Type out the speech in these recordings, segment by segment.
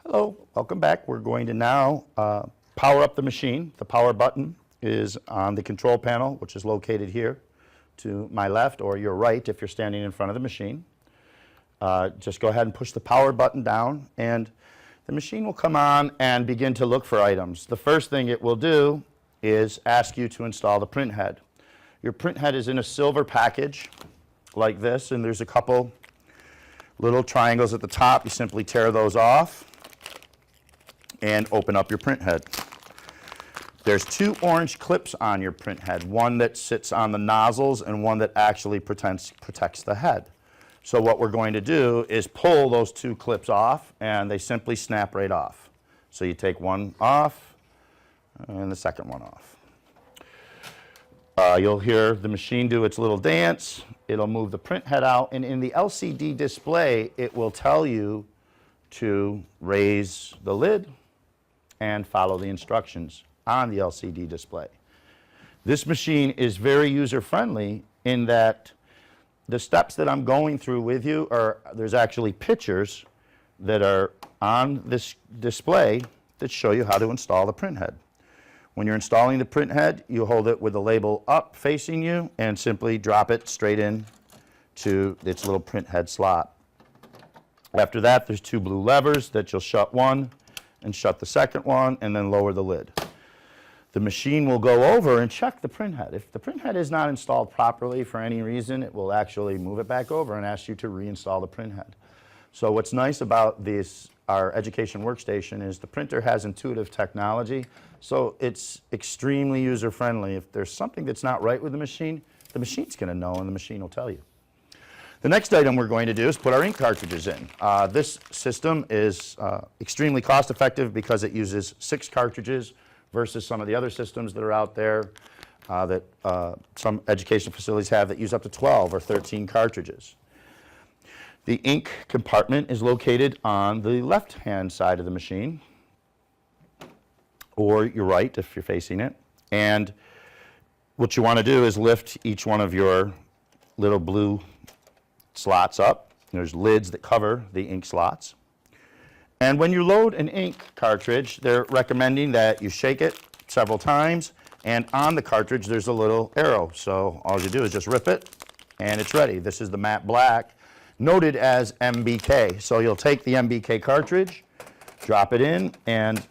Hello, welcome back. We're going to now power up the machine. The power button is on the control panel, which is located here to my left or your right if you're standing in front of the machine. Just go ahead and push the power button down and the machine will come on and begin to look for items. The first thing it will do is ask you to install the print head. Your print head is in a silver package like this, and there's a couple little triangles at the top. You simply tear those off and open up your print head. There's two orange clips on your print head, one that sits on the nozzles and one that actually protects the head. So what we're going to do is pull those two clips off and they simply snap right off. So you take one off and the second one off. You'll hear the machine do its little dance. It'll move the print head out, and in the LCD display it will tell you to raise the lid and follow the instructions on the LCD display. This machine is very user-friendly in that the steps that I'm going through with you are, there's actually pictures that are on this display that show you how to install the print head. When you're installing the print head, you hold it with the label up facing you and simply drop it straight in to its little print head slot. After that, there's two blue levers that you'll shut one and shut the second one and then lower the lid. The machine will go over and check the print head. If the print head is not installed properly for any reason, it will actually move it back over and ask you to reinstall the print head. So what's nice about this, our education workstation, is the printer has intuitive technology, so it's extremely user-friendly. If there's something that's not right with the machine's going to know and the machine will tell you. The next item we're going to do is put our ink cartridges in. This system is extremely cost-effective because it uses 6 cartridges versus some of the other systems that are out there that some education facilities have that use up to 12 or 13 cartridges. The ink compartment is located on the left-hand side of the machine, or your right if you're facing it. And what you want to do is lift each one of your little blue slots up. There's lids that cover the ink slots. And when you load an ink cartridge, they're recommending that you shake it several times, and on the cartridge there's a little arrow. So all you do is just rip it and it's ready. This is the matte black, noted as MBK. So you'll take the MBK cartridge, drop it in, and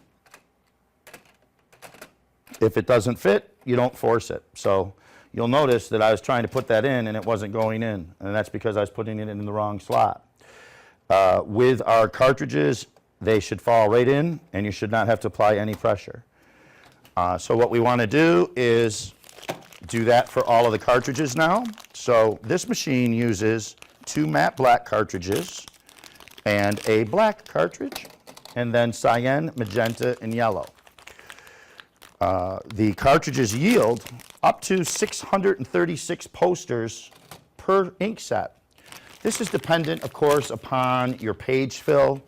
if it doesn't fit, you don't force it. So you'll notice that I was trying to put that in and it wasn't going in, and that's because I was putting it in the wrong slot. With our cartridges, they should fall right in and you should not have to apply any pressure. So what we want to do is do that for all of the cartridges now. So this machine uses 2 matte black cartridges and a black cartridge, and then cyan, magenta, and yellow. The cartridges yield up to 636 posters per ink set. This is dependent, of course, upon your page fill.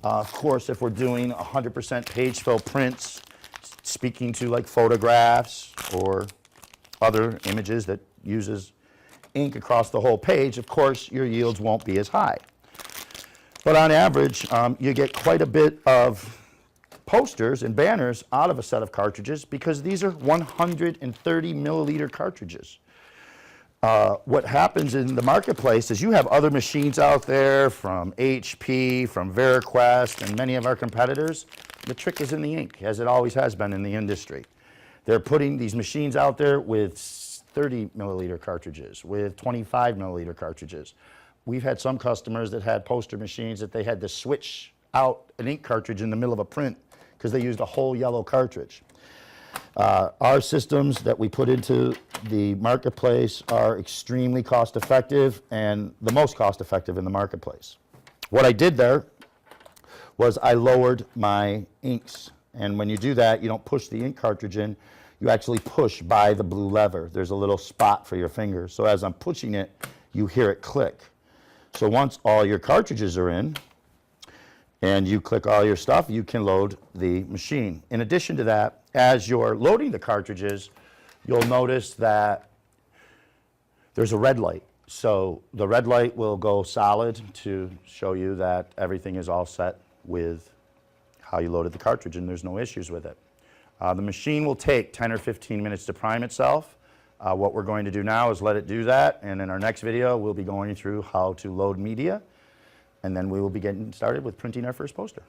Of course, if we're doing 100% page fill prints, speaking to like photographs or other images that uses ink across the whole page, of course, your yields won't be as high. But on average, you get quite a bit of posters and banners out of a set of cartridges because these are 130 milliliter cartridges. What happens in the marketplace is you have other machines out there from HP, from VeriQuest, and many of our competitors. The trick is in the ink, as it always has been in the industry. They're putting these machines out there with 30 milliliter cartridges, with 25 milliliter cartridges. We've had some customers that had poster machines that they had to switch out an ink cartridge in the middle of a print because they used a whole yellow cartridge. Our systems that we put into the marketplace are extremely cost effective and the most cost effective in the marketplace. What I did there was I lowered my inks, and when you do that, you don't push the ink cartridge in, you actually push by the blue lever. There's a little spot for your finger, so as I'm pushing it, you hear it click. So once all your cartridges are in and you click all your stuff, you can load the machine. In addition to that, as you're loading the cartridges, you'll notice that there's a red light. So the red light will go solid to show you that everything is all set with how you loaded the cartridge and there's no issues with it. The machine will take 10 or 15 minutes to prime itself. What we're going to do now is let it do that, and in our next video we'll be going through how to load media, and then we will be getting started with printing our first poster.